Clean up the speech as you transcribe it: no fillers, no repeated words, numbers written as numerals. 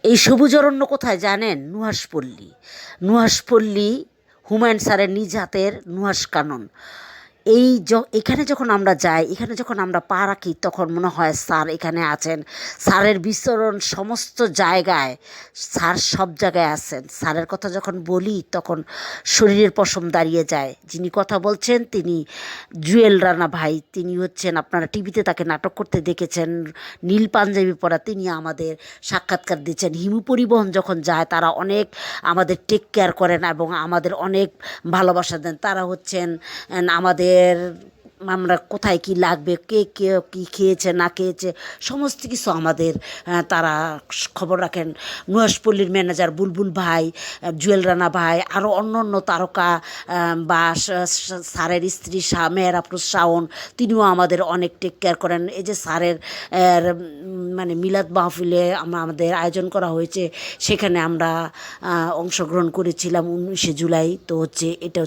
এই সবুজ অরণ্য কোথায় জানেন? নুহাশপল্লী। নুহাশপল্লী হুমায়ুন স্যারের নিজ হাতের নুহাশ কানন। এখানে যখন আমরা যাই, এখানে যখন আমরা পা রাখি, তখন মনে হয় স্যার এখানে আছেন। স্যারের বিচরণ সমস্ত জায়গায়, স্যার সব জায়গায় আছেন। স্যারের কথা যখন বলি তখন শরীরের পশম দাঁড়িয়ে যায়। যিনি কথা বলছেন তিনি জুয়েল রানা ভাই। তিনি হচ্ছেন, আপনারা টিভিতে তাকে নাটক করতে দেখেছেন, নীল পাঞ্জাবি পরা। তিনি আমাদের সাক্ষাৎকার দিচ্ছেন। হিমু পরিবহন যখন যায় তারা অনেক আমাদের টেক কেয়ার করেন এবং আমাদের অনেক ভালোবাসা দেন। তারা হচ্ছেন আমাদের, আমরা কোথায় কি লাগবে, কে কে কী খেয়েছে না খেয়েছে সমস্ত কিছু আমাদের তারা খবর রাখেন। নুহাশপল্লীর ম্যানেজার বুলবুল ভাই, জুয়েল রানা ভাই, আরও অন্য অন্য তারকা, বা স্যারের স্ত্রী মেহের আফরোজ শাওন, তিনিও আমাদের অনেক টেক কেয়ার করেন। এই যে স্যারের মানে মিলাদ মাহফিলে আমাদের আয়োজন করা হয়েছে, সেখানে আমরা অংশগ্রহণ করেছিলাম 19শে জুলাই। তো হচ্ছে এটা